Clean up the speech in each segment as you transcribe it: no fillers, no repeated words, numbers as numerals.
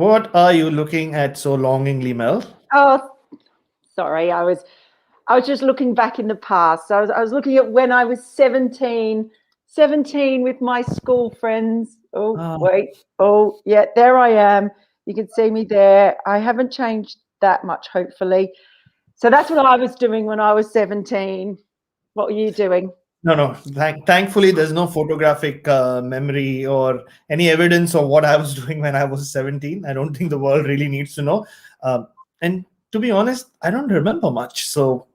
What are you looking at so longingly, Mel? Oh, sorry. I was just looking back in the past. So I was looking at when I was 17 with my school friends. Oh, Ah, wait. Oh, yeah, there I am. You can see me there. I haven't changed that much, hopefully. So that's what I was doing when I was 17. What were you doing? no, no. Thankfully, there's no photographic memory or any evidence of what I was doing when I was 17. I don't think the world really needs to know. And to be honest, I don't remember much. So,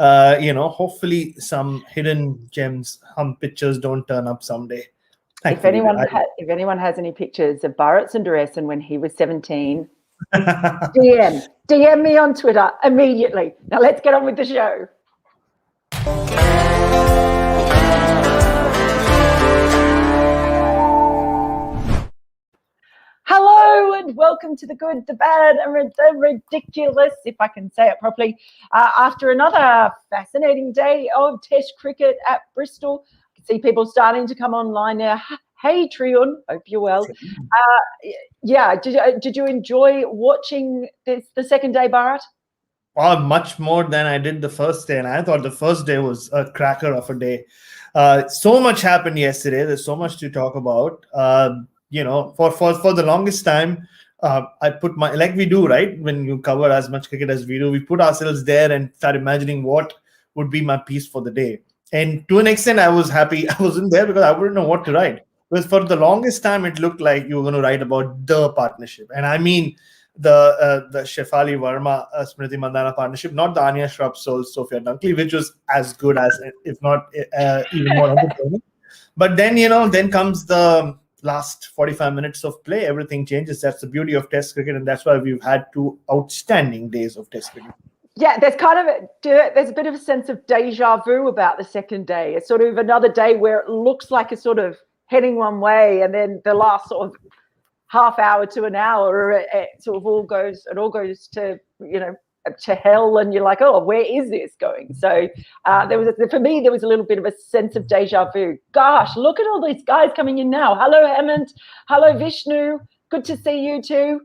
hopefully some hidden gems, some pictures don't turn up someday. If Thankfully, anyone if anyone has any pictures of Bharat Sundaresan when he was 17, DM me on Twitter immediately. Now let's get on with the show. Hello and welcome to the good, the bad, and the ridiculous, if I can say it properly. After another fascinating day of Test cricket at Bristol, I can see people starting to come online now. Hey, Trion, hope you're well. Yeah, did you enjoy watching the second day, Bharat? Much more than I did the first day. And I thought the first day was a cracker of a day. So much happened yesterday. There's so much to talk about. For the longest time, I put my, like we do, right? When you cover as much cricket as we do, we put ourselves there and start imagining what would be my piece for the day. And to an extent, I was happy I wasn't there because I wouldn't know what to write. Because for the longest time, it looked like you were going to write about the partnership. And I mean, the Shefali Verma Smriti Mandana partnership, not the Anya Shrup Sophia Dunkley, which was as good as, if not even more entertaining. But then, then comes the last 45 minutes of play. Everything changes. That's the beauty of Test cricket, and that's why we've had two outstanding days of Test cricket. Yeah, there's a bit of a sense of deja vu about the second day. It's sort of another day where it looks like it's sort of heading one way, and then the last sort of half hour to an hour, it sort of all goes to to hell, and you're like, oh, where is this going? So for me there was a little bit of a sense of deja vu. Gosh, look at all these guys coming in now. Hello, Hemant. Hello, Vishnu. Good to see you too.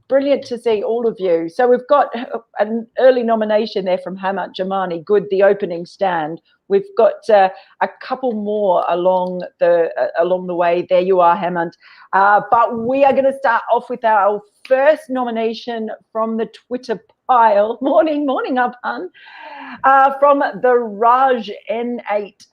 Brilliant to see all of you. So we've got an early nomination there from Hemant Jamani. Good, the opening stand. We've got a couple more along the way. There you are, Hemant. But we are going to start off with our first nomination from the Twitter pile. Morning, Uphan. From the Raj N8.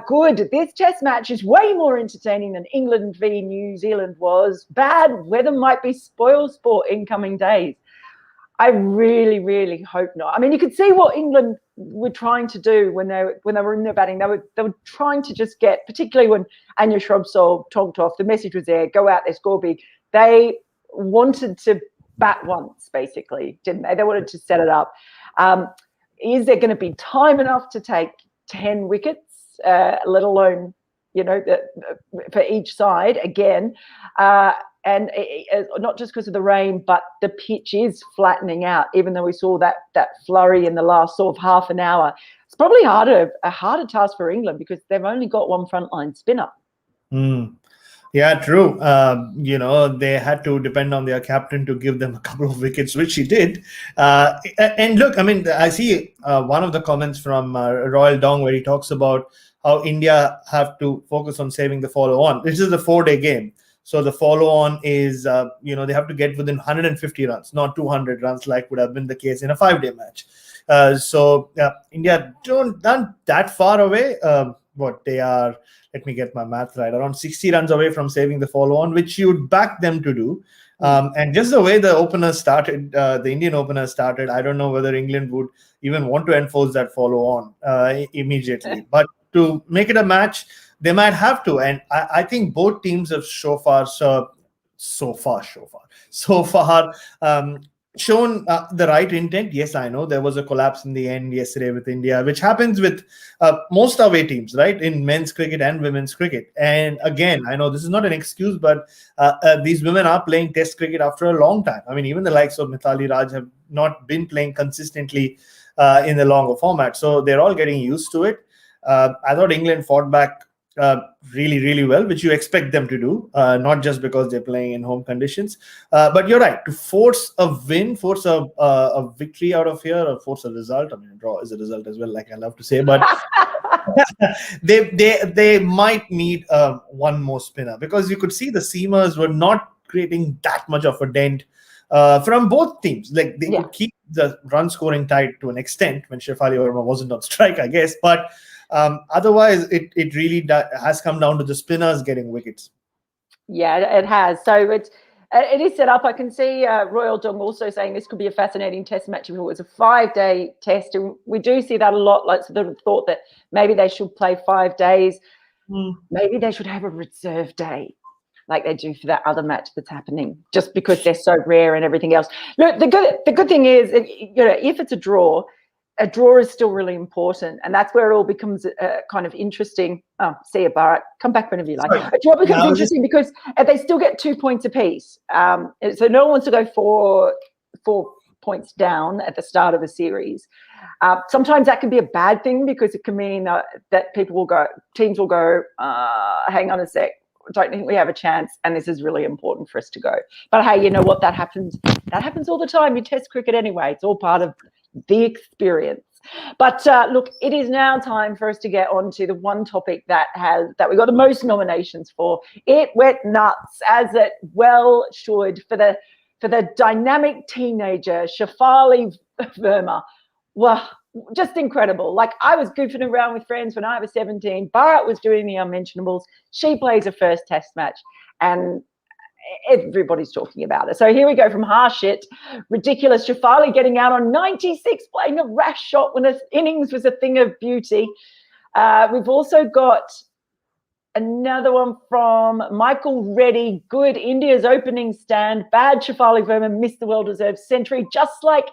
Good. This test match is way more entertaining than England v New Zealand was. Bad weather might be spoil sport in coming days. I really, really hope not. I mean, you could see what England were trying to do when they were in their batting. They were trying to just get, particularly when Anya Shrubsole togged off, the message was there, go out there, score big. They wanted to bat once, basically, didn't they? They wanted to set it up. Is there going to be time enough to take 10 wickets, let alone, for each side again? And not just because of the rain, but the pitch is flattening out, even though we saw that flurry in the last sort of half an hour. It's probably a harder task for England because they've only got one frontline spinner. Yeah, true. They had to depend on their captain to give them a couple of wickets, which he did. And look, I mean, I see one of the comments from Royal Dong where he talks about how India have to focus on saving the follow-on. This is a 4-day game. So the follow-on is, they have to get within 150 runs, not 200 runs like would have been the case in a 5-day match. India don't that far away. What they are, let me get my math right, around 60 runs away from saving the follow-on, which you'd back them to do. And just the way the opener started, the Indian opener started, I don't know whether England would even want to enforce that follow-on immediately. But to make it a match, they might have to. And I think both teams have so far shown the right intent. Yes, I know there was a collapse in the end yesterday with India, which happens with most away teams, right, in men's cricket and women's cricket. And again, I know this is not an excuse, but these women are playing Test cricket after a long time. I mean, even the likes of Mithali Raj have not been playing consistently in the longer format. So they're all getting used to it. I thought England fought back really, really well, which you expect them to do, not just because they're playing in home conditions. But you're right, to force a win, force a victory out of here, or force a result. I mean, a draw is a result as well, like I love to say, but they might need one more spinner, because you could see the seamers were not creating that much of a dent from both teams. Like they could keep the run scoring tight to an extent when Shefali Verma wasn't on strike, I guess. But otherwise, it really has come down to the spinners getting wickets. Yeah, it has. So it is set up. I can see Royal Dong also saying this could be a fascinating test match if it was a 5-day test. And we do see that a lot. Like, so the thought that maybe they should play 5 days. Maybe they should have a reserve day like they do for that other match that's happening, just because they're so rare and everything else. Look, the good thing is, if it's a draw is still really important, and that's where it all becomes kind of interesting. Oh, see you, Bharat. Come back whenever you like. A draw becomes interesting because they still get 2 points apiece. So no one wants to go four points down at the start of a series. Sometimes that can be a bad thing, because it can mean that teams will go, hang on a sec, don't think we have a chance, and this is really important for us to go. But hey, you know what? That happens all the time. You test cricket anyway. It's all part of the experience. But look, it is now time for us to get on to the one topic that we got the most nominations for. It went nuts, as it well should, for the dynamic teenager Shafali Verma. Well, just incredible. Like, I was goofing around with friends when I was 17. Bharat was doing the unmentionables. She plays her first test match, and everybody's talking about it. So here we go, from Harshit, ridiculous Shefali getting out on 96, playing a rash shot when his innings was a thing of beauty. We've also got another one from Michael Reddy. Good, India's opening stand. Bad, Shefali Verma missed the well-deserved century, just like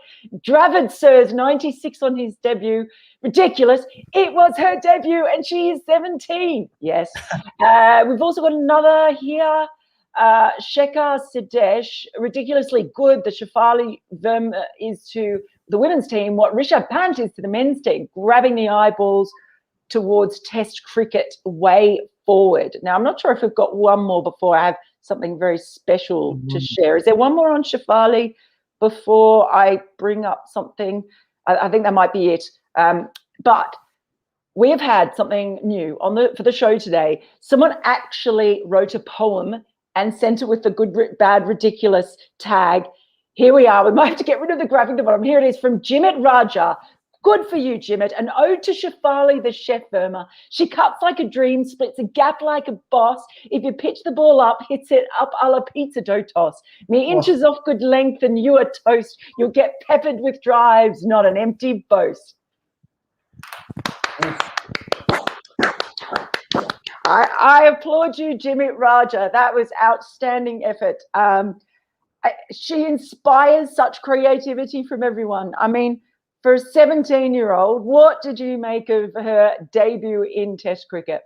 Dravid Sir's 96 on his debut. Ridiculous. It was her debut, and she is 17. Yes. We've also got another here. Shekhar Sidesh, ridiculously good. The Shefali Verma is to the women's team what Rishabh Pant is to the men's team, grabbing the eyeballs towards Test cricket way forward. Now, I'm not sure if we've got one more before I have something very special to share. Is there one more on Shefali before I bring up something? I think that might be it. But we have had something new for the show today. Someone actually wrote a poem and sent it with the good, bad, ridiculous tag. Here we are. We might have to get rid of the graphic at the bottom. Here it is, from Jimit Raja. Good for you, Jimit. An ode to Shefali, the chef Verma. She cuts like a dream, splits a gap like a boss. If you pitch the ball up, hits it up a la pizza dough toss. Me inches off good length and you are toast. You'll get peppered with drives, not an empty boast. I applaud you, Jimit Raja. That was outstanding effort. She inspires such creativity from everyone. I mean, for a 17-year-old, what did you make of her debut in Test cricket?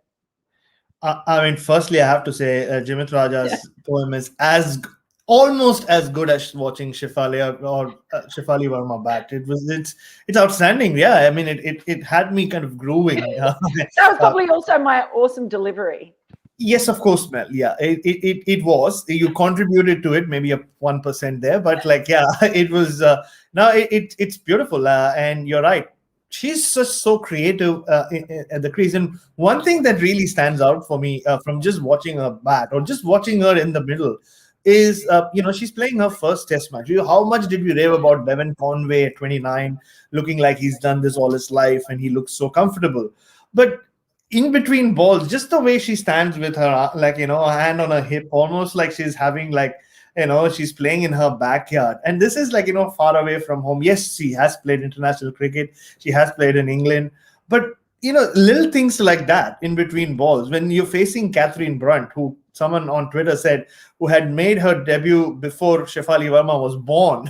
I mean, firstly, I have to say, Jimit Raja's poem is almost as good as watching Shefali or Shefali Verma bat. It's outstanding. Yeah, I mean, it had me kind of grooving. That was probably also my awesome delivery. Yes, of course, Mel. Yeah, it was. You contributed to it, maybe a 1% there, but like, yeah, it was. It's beautiful, and you're right. She's just so creative at the crease. And one thing that really stands out for me from just watching her bat or just watching her in the middle is, she's playing her first test match. How much did we rave about Devon Conway at 29, looking like he's done this all his life and he looks so comfortable? But in between balls, just the way she stands with her, like, a hand on her hip, almost like she's having she's playing in her backyard. And this is far away from home. Yes, she has played international cricket. She has played in England. But, little things like that in between balls, when you're facing Catherine Brunt, who someone on Twitter said, who had made her debut before Shefali Verma was born,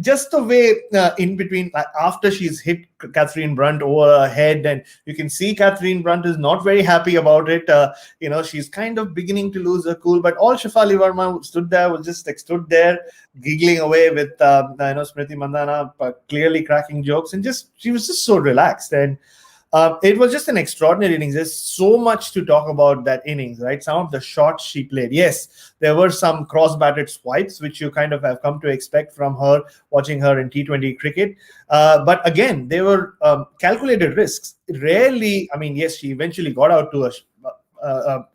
just the way in between, after she's hit Catherine Brunt over her head, and you can see Catherine Brunt is not very happy about it. She's kind of beginning to lose her cool, but all Shefali Verma stood there giggling away with Smriti Mandhana, clearly cracking jokes, and she was just so relaxed. And It was just an extraordinary innings. There's so much to talk about that innings, right? Some of the shots she played. Yes, there were some cross-batted swipes, which you kind of have come to expect from her, watching her in T20 cricket. But again, they were calculated risks. Rarely, I mean, yes, she eventually got out to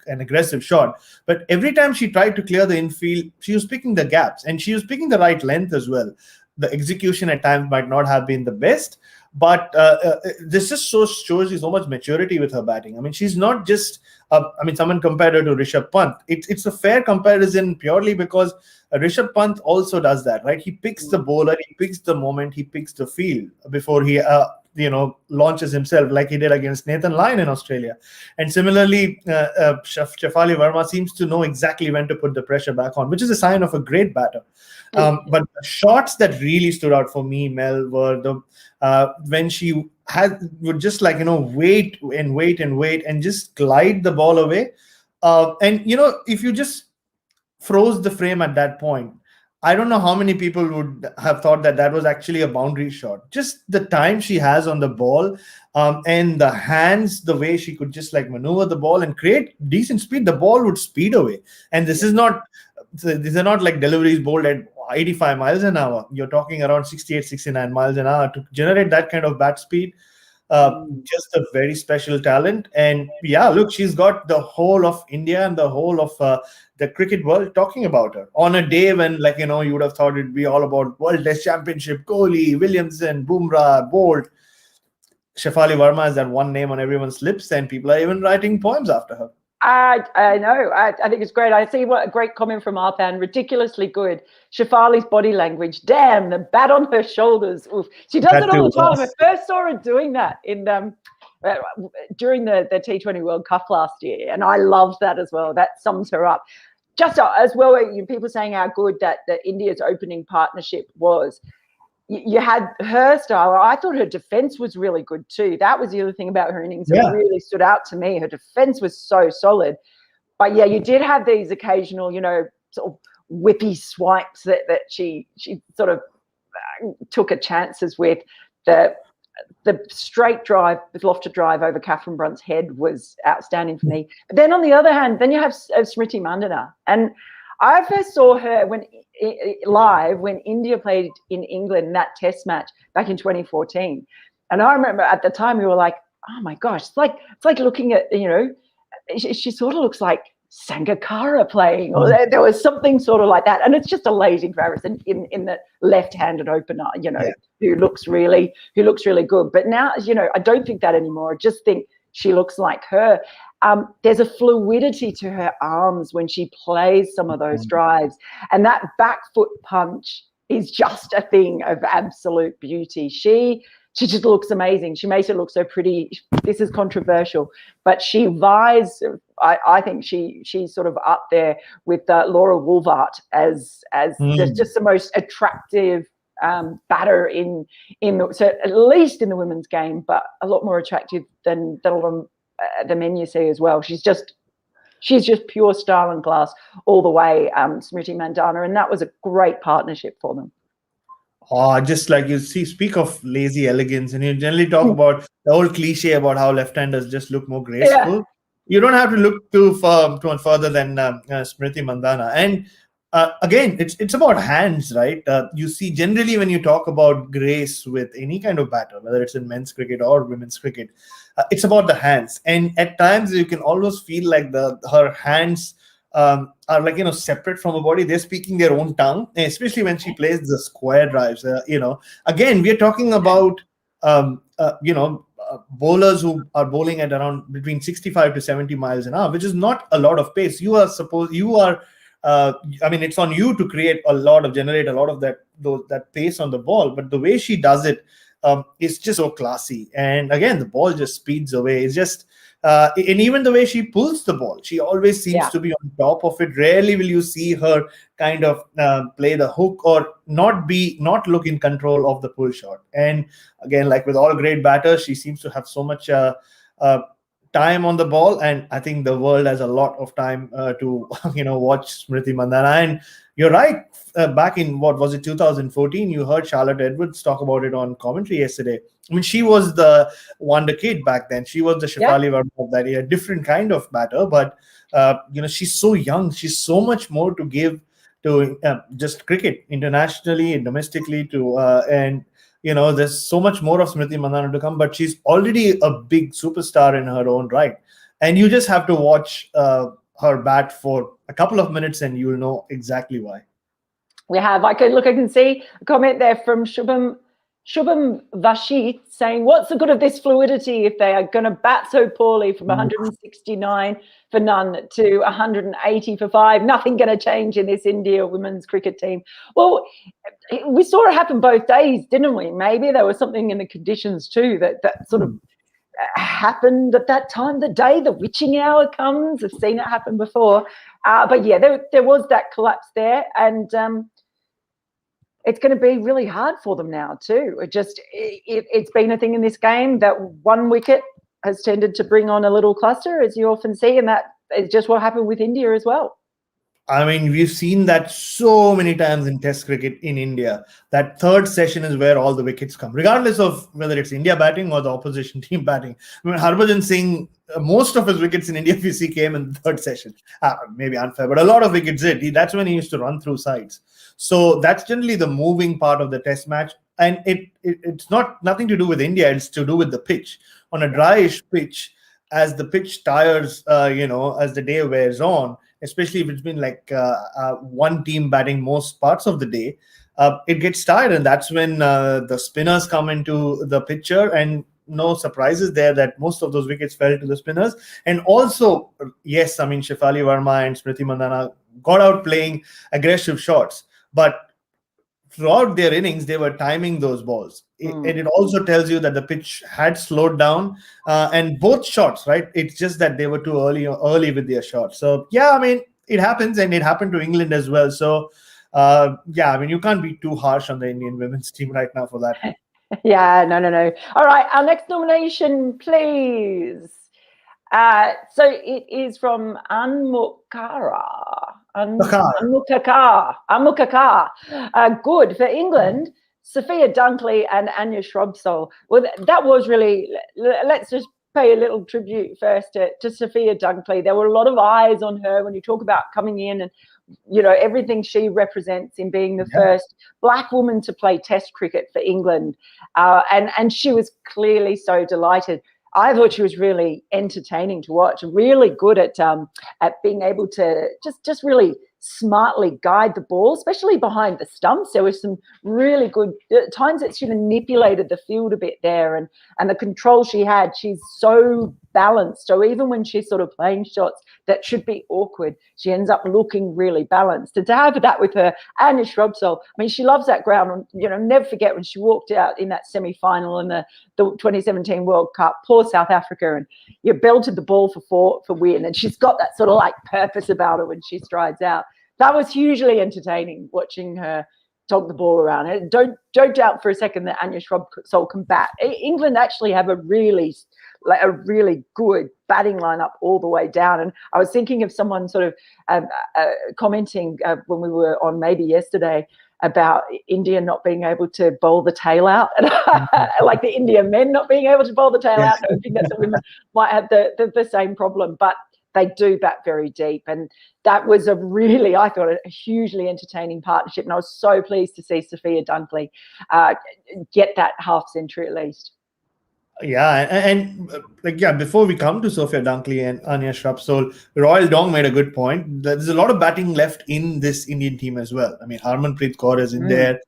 an aggressive shot, but every time she tried to clear the infield, she was picking the gaps, and she was picking the right length as well. The execution at times might not have been the best, but this just shows you so much maturity with her batting. I mean, she's not just someone compared her to Rishabh Pant. It's a fair comparison purely because Rishabh Pant also does that, right? He picks the bowler, he picks the moment, he picks the field before he launches himself, like he did against Nathan Lyon in Australia. And similarly, Shafali Verma seems to know exactly when to put the pressure back on, which is a sign of a great batter. But the shots that really stood out for me, Mel, were when she would just wait and just glide the ball away. And if you just froze the frame at that point, I don't know how many people would have thought that was actually a boundary shot. Just the time she has on the ball, and the hands, the way she could just maneuver the ball and create decent speed, the ball would speed away. And these are not like deliveries bowled at 85 miles an hour. You're talking around 68, 69 miles an hour to generate that kind of bat speed. Just a very special talent. And yeah, look, she's got the whole of India and the whole of the cricket world talking about her on a day when, you would have thought it'd be all about World Test Championship, Kohli, Williamson, Bumrah, Bolt. Shefali Verma is that one name on everyone's lips, and people are even writing poems after her. I know. I think it's great. I see what a great comment from Arpan. Ridiculously good. Shefali's body language. Damn, the bat on her shoulders. Oof. She does it all the time. Yes. I first saw her doing that in during the T20 World Cup last year, and I loved that as well. That sums her up. Just as well, people saying how good that India's opening partnership was. You had her style. I thought her defense was really good too. That was the other thing about her innings that really stood out to me. Her defense was so solid. But yeah, you did have these occasional, sort of whippy swipes that she sort of took a chances with. The straight drive with lofted drive over Catherine Brunt's head was outstanding for me. But then on the other hand, then you have Smriti Mandana. And I first saw her live when India played in England in that test match back in 2014. And I remember at the time we were like, oh my gosh, it's like looking at, she sort of looks like Sangakkara playing, or there was something sort of like that. And it's just a lazy comparison in the left-handed opener, who looks really good. But now, I don't think that anymore. I just think she looks like her. There's a fluidity to her arms when she plays some of those drives. And that back foot punch is just a thing of absolute beauty. She just looks amazing. She makes it look so pretty. This is controversial, but she vies. I think she's sort of up there with Laura Woolvart as just the most attractive batter in so at least in the women's game, but a lot more attractive than a lot of the men you see as well. She's just pure style and class all the way, Smriti Mandana, and that was a great partnership for them. Oh, just like you see, speak of lazy elegance, and you generally talk about the whole cliche about how left-handers just look more graceful. Yeah. You don't have to look too further than Smriti Mandana. And again, it's about hands, right? You see, generally when you talk about grace with any kind of batter, whether it's in men's cricket or women's cricket, it's about the hands. And at times you can almost feel like her hands are separate from her body. They're speaking their own tongue, especially when she plays the square drives. Again, we're talking about bowlers who are bowling at around between 65 to 70 miles an hour, which is not a lot of pace. It's on you to generate a lot of that pace on the ball. But the way she does it is just so classy. And again, the ball just speeds away. It's just, and even the way she pulls the ball, she always seems to be on top of it. Rarely will you see her kind of play the hook or not look in control of the pull shot. And again, like with all great batters, she seems to have so much time on the ball, and I think the world has a lot of time to watch Smriti Mandhana. And you're right. Back in what was it, 2014? You heard Charlotte Edwards talk about it on commentary yesterday. I mean, she was the wonder kid back then. She was the Shafali Verma of that, a different kind of batter, but she's so young. She's so much more to give to just cricket internationally and domestically and there's so much more of Smriti Mandhana to come, but she's already a big superstar in her own right. And you just have to watch her bat for a couple of minutes and you'll know exactly why. I can see a comment there from Shubham Vashit saying, what's the good of this fluidity if they are going to bat so poorly from 169 for none to 180 for 5? Nothing going to change in this India women's cricket team. Well, we saw it happen both days, didn't we? Maybe there was something in the conditions too that sort of happened at that time, the day the witching hour comes. I've seen it happen before. But yeah, there was that collapse there. And it's going to be really hard for them now too. It's been a thing in this game that one wicket has tended to bring on a little cluster, as you often see, and that is just what happened with India as well. I mean, we've seen that so many times in Test cricket in India. That third session is where all the wickets come, regardless of whether it's India batting or the opposition team batting. I mean, Harbhajan Singh, most of his wickets in India FC came in the third session. Maybe unfair, but a lot of wickets did. That's when he used to run through sides. So that's generally the moving part of the Test match. And it's nothing to do with India. It's to do with the pitch. On a dryish pitch, as the pitch tires, as the day wears on, especially if it's been like one team batting most parts of the day, it gets tired. And that's when the spinners come into the picture. And no surprises there that most of those wickets fell to the spinners. And also, yes, I mean, Shefali Verma and Smriti Mandhana got out playing aggressive shots. But throughout their innings, they were timing those balls. And it also tells you that the pitch had slowed down. And both shots, right? It's just that they were too early with their shots. So, yeah, I mean, it happens. And it happened to England as well. So, I mean, you can't be too harsh on the Indian women's team right now for that. Yeah, no. All right, our next nomination, please. So it is from Anmukara. Good for England. Sophia Dunkley and Anya Shrubsole. Well, that was really. Let's just pay a little tribute first to Sophia Dunkley. There were a lot of eyes on her when you talk about coming in and everything she represents in being the first black woman to play Test cricket for England, and she was clearly so delighted. I thought she was really entertaining to watch, really good at being able to just really smartly guide the ball, especially behind the stumps. There were some really good times that she manipulated the field a bit there, and the control she had. She's so balanced. So even when she's sort of playing shots that should be awkward, she ends up looking really balanced. And to have that with her and a Shrubsole, I mean, she loves that ground. Never forget when she walked out in that semi-final in the 2017 World Cup, poor South Africa, and you belted the ball for win. And she's got that sort of like purpose about her when she strides out. That was hugely entertaining watching her tog the ball around. And don't doubt for a second that Anya Shrubsole can bat. England actually have a really good batting lineup all the way down. And I was thinking of someone sort of commenting when we were on maybe yesterday about India not being able to bowl the tail out, like the Indian men not being able to bowl the tail out. I think that the women might have the same problem, but they do bat very deep. And that was I thought, a hugely entertaining partnership. And I was so pleased to see Sophia Dunkley get that half century at least. Yeah, and before we come to Sophia Dunkley and Anya Shrubsole, Royal Dong made a good point. There's a lot of batting left in this Indian team as well. I mean, Harmanpreet Kaur is in there.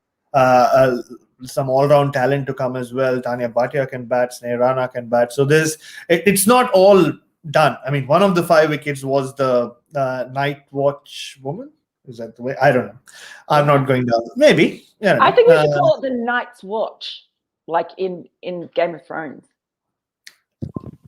Some all-round talent to come as well. Tanya Bhatia can bat. Sneha Rana can bat. So it's not all done. I mean, one of the 5 wickets was the night watch woman. Is that the way? I don't know. I'm not going down. Maybe. Yeah. I think we should call it the Night's Watch, like in Game of Thrones.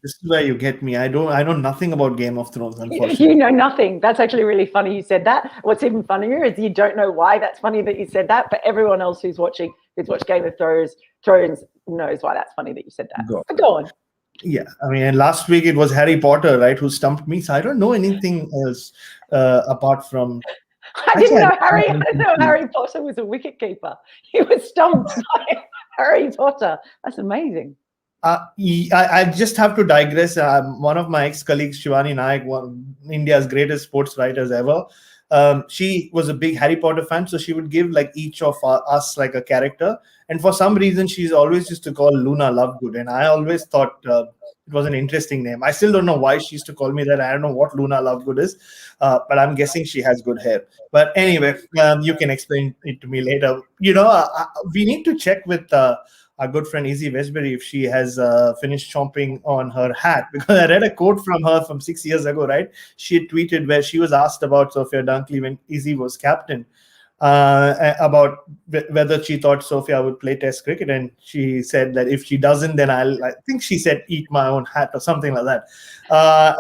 This is where you get me. I know nothing about Game of Thrones, unfortunately. You know nothing. That's actually really funny you said that. What's even funnier is you don't know why that's funny that you said that, but everyone else who's watched Game of Thrones knows why that's funny that you said that. Go on. Yeah, I mean, and last week it was Harry Potter, right, who stumped me. So I don't know anything else apart from. I Actually, didn't I know don't Harry. know I didn't anything know too. Harry Potter was a wicket keeper. He was stumped by Harry Potter. That's amazing. I just have to digress. One of my ex-colleagues, Shivani Naik, one India's greatest sports writers ever, she was a big Harry Potter fan, so she would give like each of us like a character. And for some reason, she's always used to call Luna Lovegood, and I always thought it was an interesting name. I still don't know why she used to call me that. I don't know what Luna Lovegood is, but I'm guessing she has good hair. But anyway, you can explain it to me later. We need to check with. Our good friend Izzy Westbury if she has finished chomping on her hat because I read a quote from her from 6 years ago, right? She had tweeted where she was asked about Sophia Dunkley when Izzy was captain about whether she thought Sophia would play Test cricket, and she said that if she doesn't, then I think she said eat my own hat or something like that.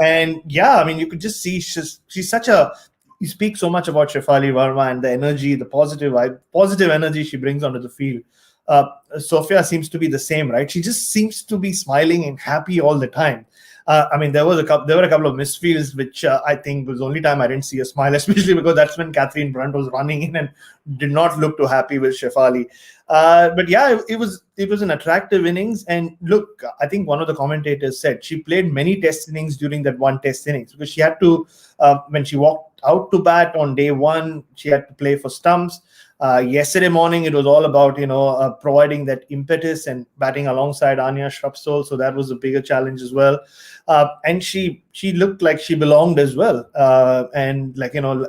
And yeah, I mean, you could just see she's such a. You speak so much about Shefali Verma and the energy, the positive energy she brings onto the field. Uh, Sophia seems to be the same, right? She just seems to be smiling and happy all the time. I mean, there were a couple of misfields, which I think was the only time I didn't see a smile, especially because that's when Catherine Brunt was running in and did not look too happy with Shefali. But yeah, it was an attractive innings. And look, I think one of the commentators said she played many test innings during that one test innings because she had to when she walked out to bat on day one, she had to play for stumps. Yesterday morning, it was all about providing that impetus and batting alongside Anya Shrubsole, so that was a bigger challenge as well. And she looked like she belonged as well. And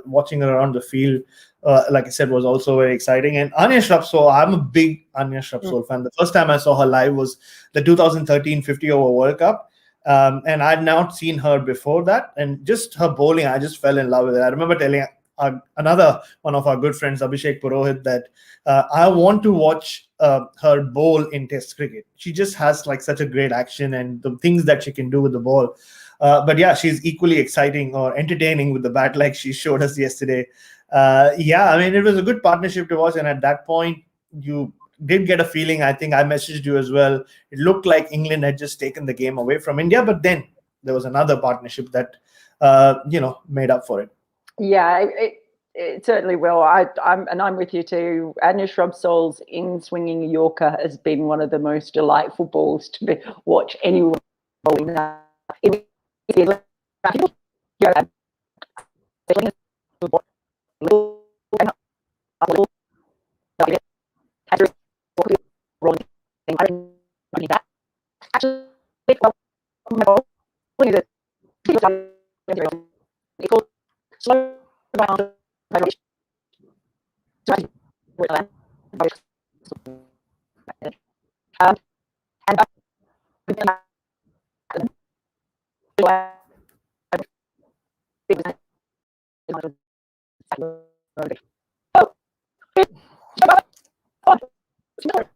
watching her around the field, like I said, was also very exciting. And Anya Shrubsole, I'm a big Anya Shrubsole fan. The first time I saw her live was the 2013 50 over World Cup. And I'd not seen her before that, and just her bowling, I just fell in love with it. I remember telling another one of our good friends, Abhishek Purohit, that I want to watch her bowl in Test cricket. She just has like such a great action and the things that she can do with the ball. But yeah, she's equally exciting or entertaining with the bat, like she showed us yesterday. Yeah, I mean, it was a good partnership to watch, and at that point, you did get a feeling. I think I messaged you as well. It looked like England had just taken the game away from India, but then there was another partnership that made up for it. Yeah, it certainly will. I'm with you too. Anya Shrubsole's in swinging Yorker has been one of the most delightful balls to watch anyone bowling.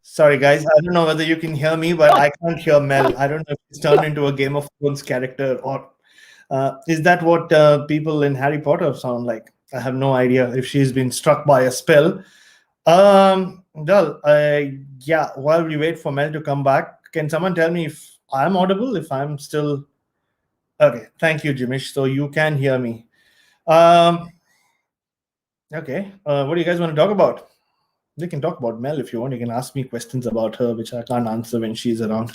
Sorry, guys. I don't know whether you can hear me, but I can't hear Mel. I don't know if it's turned into a Game of Thrones character or is that what people in Harry Potter sound like? I have no idea if she's been struck by a spell. Well, yeah, while we wait for Mel to come back, can someone tell me if I'm audible, if I'm still. Okay, thank you, Jimish. So you can hear me. Um, okay, what do you guys want to talk about? We can talk about Mel if you want. You can ask me questions about her, which I can't answer when she's around.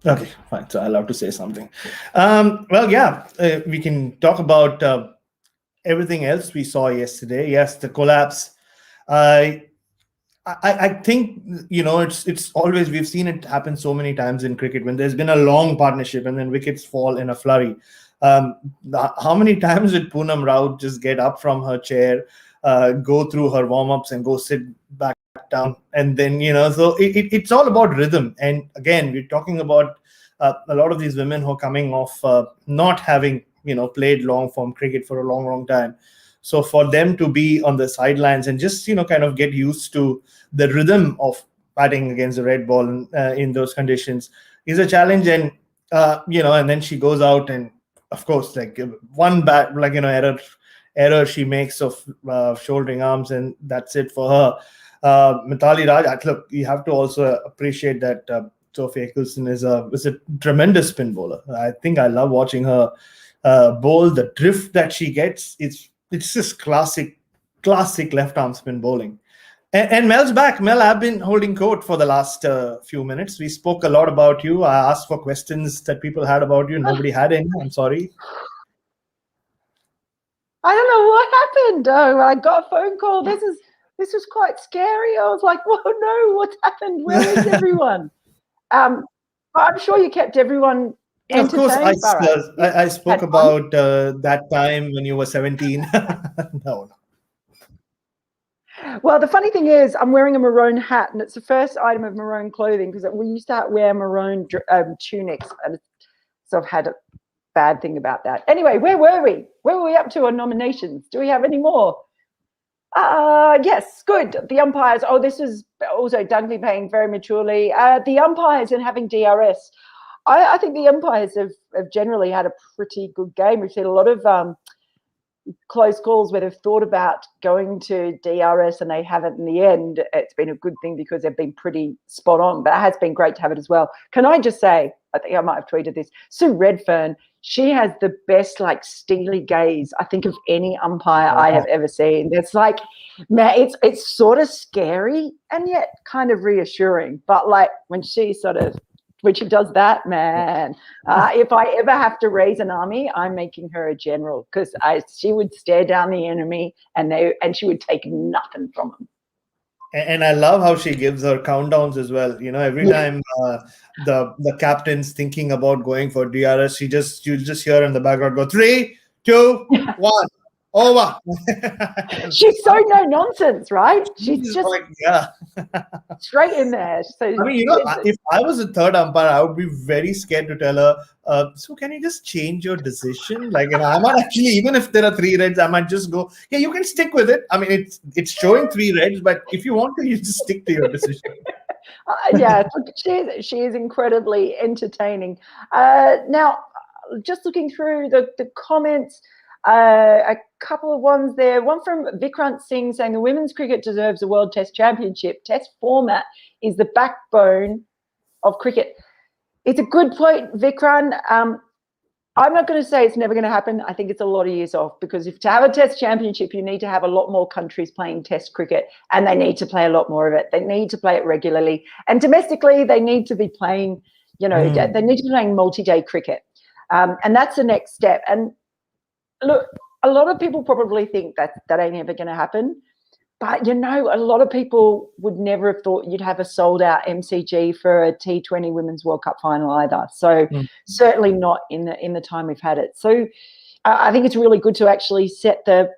Okay, fine. So I love to say something. Well, yeah, we can talk about everything else we saw yesterday. Yes, the collapse. I I think it's always we've seen it happen so many times in cricket when there's been a long partnership and then wickets fall in a flurry. Um, how many times did Poonam Rao just get up from her chair, go through her warm ups and go sit back down, and then so it's all about rhythm. And again, we're talking about a lot of these women who are coming off not having played long form cricket for a long, long time. So for them to be on the sidelines and just kind of get used to the rhythm of batting against the red ball in those conditions is a challenge. And and then she goes out and of course like one bat error error she makes of shouldering arms, and that's it for her. Mithali Raj, look, you have to also appreciate that Sophie Eccleston is a tremendous spin bowler. I think I love watching her bowl. The drift that she gets, it's just classic left arm spin bowling. And Mel's back. Mel, I've been holding court for the last few minutes. We spoke a lot about you. I asked for questions that people had about you. Nobody had any. I'm sorry. I don't know what happened. Oh, I got a phone call. This was quite scary. I was like, "Whoa, no! What's happened? Where is everyone?" I'm sure you kept everyone entertained. Of course, I spoke about that time when you were 17. No. Well, the funny thing is, I'm wearing a maroon hat, and it's the first item of maroon clothing because we used to wear maroon tunics, and so I've had a bad thing about that. Anyway, where were we? Where were we up to on nominations? Do we have any more? Yes, good. The umpires. Oh, this is also Dunkley paying very maturely. The umpires and having DRS. I think the umpires have generally had a pretty good game. We've seen a lot of close calls where they've thought about going to DRS and they haven't in the end. It's been a good thing because they've been pretty spot on, but it has been great to have it as well. Can I just say, I think I might have tweeted this, Sue Redfern, she has the best like steely gaze, I think, of any umpire I have ever seen. It's like, man, it's sort of scary and yet kind of reassuring. But like when she does that, man, if I ever have to raise an army, I'm making her a general because she would stare down the enemy and she would take nothing from them. And I love how she gives her countdowns as well. You know, every time the captain's thinking about going for DRS, you'll just hear in the background go 3, 2, 1. Over. She's so no nonsense, right? She's just like, straight in there. So I mean, you know, if I was a third umpire, I would be very scared to tell her, so can you just change your decision? Like, you know, I might actually, even if there are 3 reds, I might just go, yeah, you can stick with it. I mean, it's showing 3 reds, but if you want to, you just stick to your decision. She is incredibly entertaining. Now, just looking through the comments, a couple of ones there. One from Vikrant Singh saying the women's cricket deserves a World Test Championship. Test format is the backbone of cricket. It's a good point, Vikrant. I'm not going to say it's never going to happen. I think it's a lot of years off because to have a Test Championship, you need to have a lot more countries playing Test cricket, and they need to play a lot more of it. They need to play it regularly, and domestically, they need to be playing. You know, they need to be playing multi-day cricket, and that's the next step. And look, a lot of people probably think that ain't ever going to happen. But, you know, a lot of people would never have thought you'd have a sold-out MCG for a T20 Women's World Cup final either. So certainly not in the time we've had it. So I think it's really good to actually set the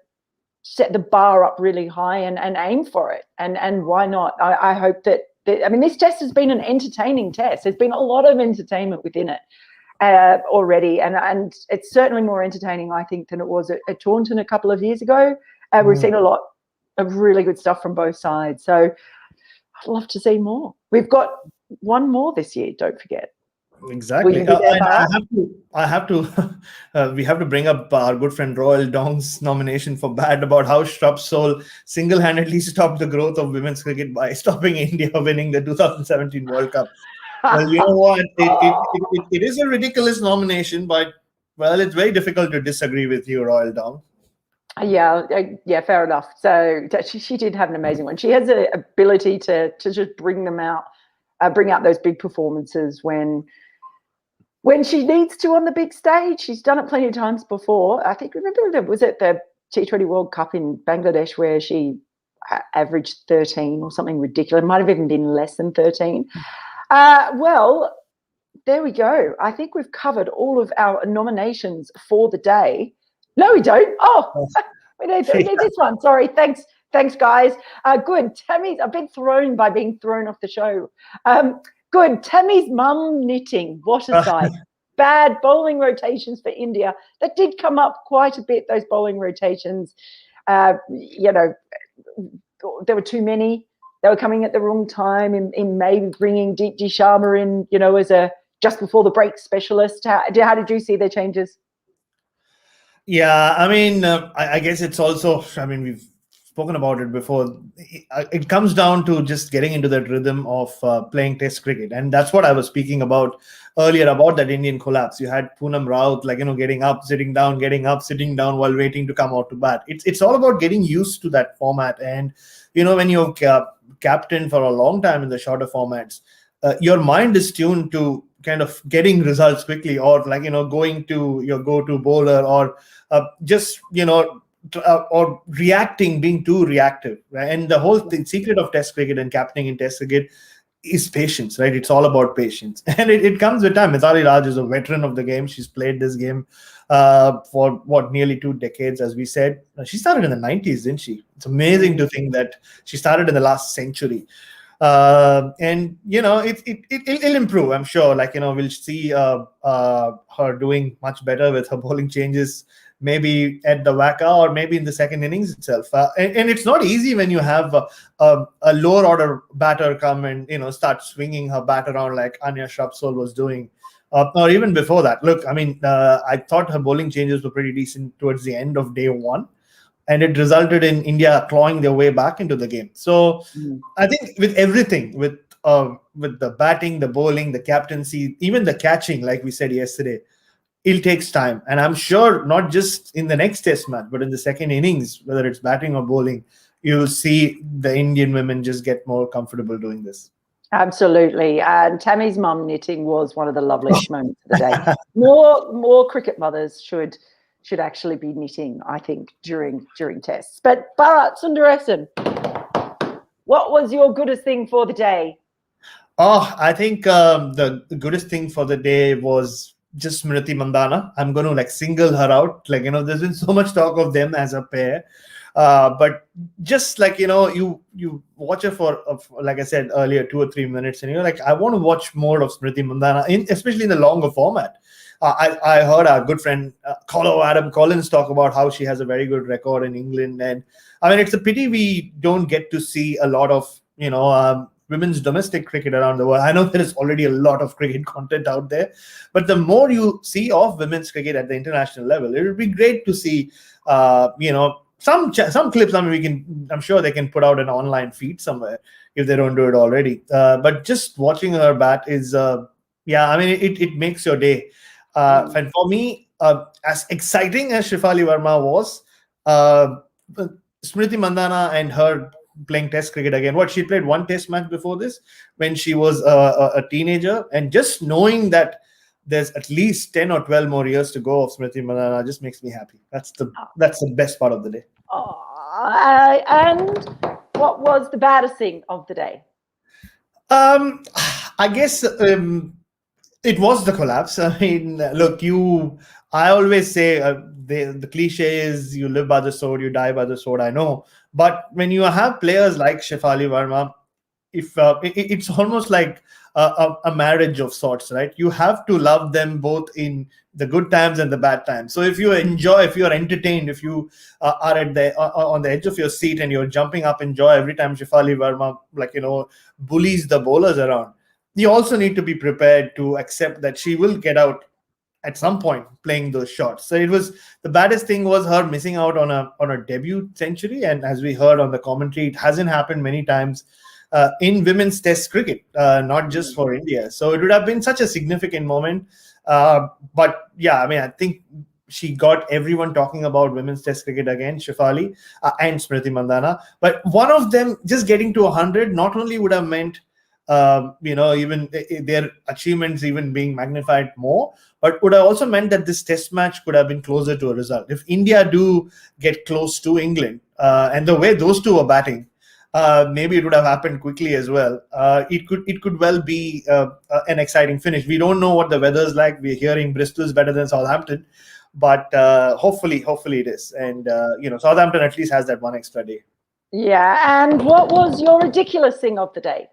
bar up really high and aim for it. And why not? I hope that I mean, this test has been an entertaining test. There's been a lot of entertainment within it. Already, and it's certainly more entertaining, I think, than it was at Taunton a couple of years ago. We've seen a lot of really good stuff from both sides, so I'd love to see more. We've got one more this year, don't forget. Exactly. I have to we have to bring up our good friend Royal Dong's nomination for bad about how Shrup Soul single-handedly stopped the growth of women's cricket by stopping India winning the 2017 World Cup. Well, you know what? It is a ridiculous nomination, but, well, it's very difficult to disagree with you, Royal Dong. Yeah, fair enough. So she did have an amazing one. She has an ability to just bring out those big performances when she needs to on the big stage. She's done it plenty of times before. I think, was it the T20 World Cup in Bangladesh where she averaged 13 or something ridiculous? It might have even been less than 13. Well, there we go. I think we've covered all of our nominations for the day. No, we don't. Oh, we need this one. Sorry. Thanks, guys. Good. Tammy's. I've been thrown by being thrown off the show. Good. Tammy's mum knitting. What a sight. Bad bowling rotations for India. That did come up quite a bit, those bowling rotations. You know, there were too many. They were coming at the wrong time in May, bringing Deepti Sharma in, you know, as a just before the break specialist. How did you see their changes? Yeah, I mean, I guess it's also, I mean, we've spoken about it before. It comes down to just getting into that rhythm of playing Test cricket. And that's what I was speaking about earlier about that Indian collapse. You had Poonam Raut, like, getting up, sitting down, getting up, sitting down while waiting to come out to bat. It's all about getting used to that format. And, when you're captain for a long time in the shorter formats, your mind is tuned to kind of getting results quickly, or like, going to your go-to bowler, or just or reacting, being too reactive, right? And the whole secret of Test cricket and captaining in Test cricket is patience, right? It's all about patience, and it comes with time. Mithali Raj is a veteran of the game. She's played this game for what, nearly 2 decades, as we said. She started in the 90s, didn't she? It's amazing to think that she started in the last century. And it'll improve, I'm sure. Like, we'll see her doing much better with her bowling changes, maybe at the Waka, or maybe in the second innings itself. And it's not easy when you have a lower order batter come and start swinging her bat around like Anya Shrapsol was doing. Or even before that. Look, I mean, I thought her bowling changes were pretty decent towards the end of day one, and it resulted in India clawing their way back into the game. So I think with everything, with the batting, the bowling, the captaincy, even the catching, like we said yesterday, it takes time. And I'm sure not just in the next test match, but in the second innings, whether it's batting or bowling, you'll see the Indian women just get more comfortable doing this. Absolutely. And Tammy's mum knitting was one of the loveliest moments of the day. More cricket mothers should actually be knitting, I think, during tests. But Bharat Sundaresan, what was your goodest thing for the day? Oh, I think the goodest thing for the day was just Smriti Mandhana. I'm going to like single her out. Like, there's been so much talk of them as a pair. But just like, you watch her for, like I said earlier, 2 or 3 minutes, and you're like, I want to watch more of Smriti Mandhana, especially in the longer format. I heard our good friend Adam Collins talk about how she has a very good record in England. And I mean, it's a pity we don't get to see a lot of, women's domestic cricket around the world. I know there is already a lot of cricket content out there, but the more you see of women's cricket at the international level, it would be great to see, some clips. I mean, I'm sure they can put out an online feed somewhere if they don't do it already. But just watching her bat is, I mean, it makes your day. And for me, as exciting as Shefali Verma was, Smriti Mandhana and her playing Test cricket again. She played one Test match before this when she was a teenager, and just knowing that there's at least 10 or 12 more years to go of Smriti Mandhana just makes me happy. That's the best part of the day. And what was the baddest thing of the day? I guess it was the collapse. I mean, look, I always say the cliche is you live by the sword, you die by the sword. I know, but when you have players like Shefali Verma, it's almost like a marriage of sorts, right? You have to love them both in the good times and the bad times. So if you enjoy, if you're entertained, if you are on the edge of your seat and you're jumping up in joy every time Shefali Verma bullies the bowlers around, you also need to be prepared to accept that she will get out at some point playing those shots. So it was, the baddest thing was her missing out on a debut century, and as we heard on the commentary, it hasn't happened many times in women's Test cricket, not just for India. So it would have been such a significant moment. But yeah, I mean, I think she got everyone talking about women's Test cricket again, Shefali and Smriti Mandhana. But one of them just getting to 100 not only would have meant even their achievements even being magnified more, but would have also meant that this Test match could have been closer to a result. If India do get close to England, and the way those two are batting, maybe it would have happened quickly as well. It could well be an exciting finish. We don't know what the weather's like. We're hearing Bristol's better than Southampton, but hopefully it is. And Southampton at least has that one extra day. Yeah. And what was your ridiculous thing of the day?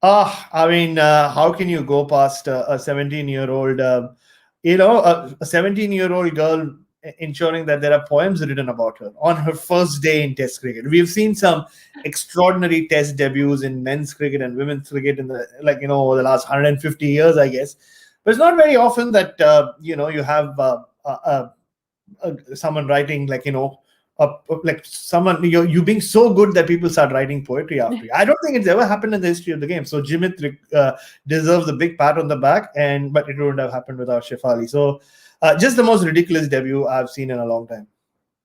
I mean, how can you go past a 17-year-old? A 17-year-old girl ensuring that there are poems written about her on her first day in Test cricket. We've seen some extraordinary Test debuts in men's cricket and women's cricket in the over the last 150 years, I guess. But it's not very often that you have someone writing like, like someone you being so good that people start writing poetry after you. I don't think it's ever happened in the history of the game. So Jimit deserves a big pat on the back, but it wouldn't have happened without Shefali. So just the most ridiculous debut I've seen in a long time.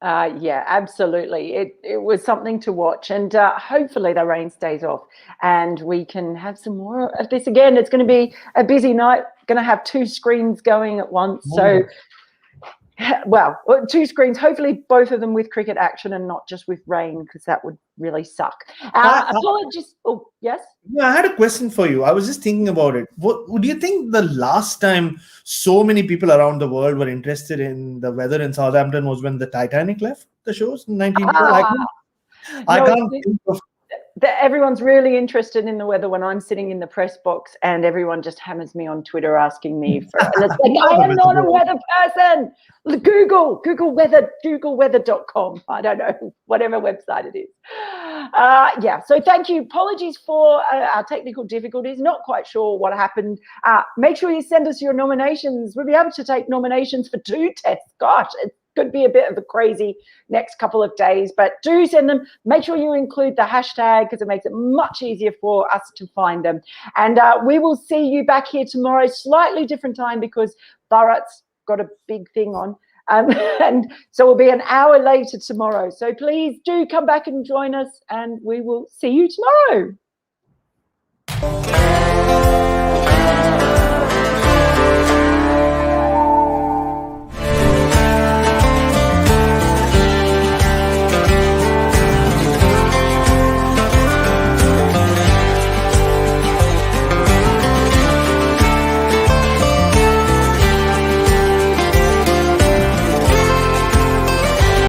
Yeah, absolutely. It was something to watch, and hopefully the rain stays off and we can have some more of this again. It's going to be a busy night. Going to have 2 screens going at once. So, well, 2 screens, hopefully both of them with cricket action and not just with rain, because that would really suck. Apologies. Oh, yes? Yeah, I had a question for you. I was just thinking about it. What would you think the last time so many people around the world were interested in the weather in Southampton was when the Titanic left the shows in 1912? I can't think of. Everyone's really interested in the weather when I'm sitting in the press box, and everyone just hammers me on Twitter asking me for it. And it's like, I am not a weather person. Google weather, googleweather.com. I don't know, whatever website it is. Yeah, so thank you. Apologies for our technical difficulties. Not quite sure what happened. Make sure you send us your nominations. We'll be able to take nominations for 2 tests. Gosh, it could be a bit of a crazy next couple of days, but do send them. Make sure you include the hashtag, because it makes it much easier for us to find them. And we will see you back here tomorrow, slightly different time because Bharat's got a big thing on. And so we'll be an hour later tomorrow. So please do come back and join us, and we will see you tomorrow.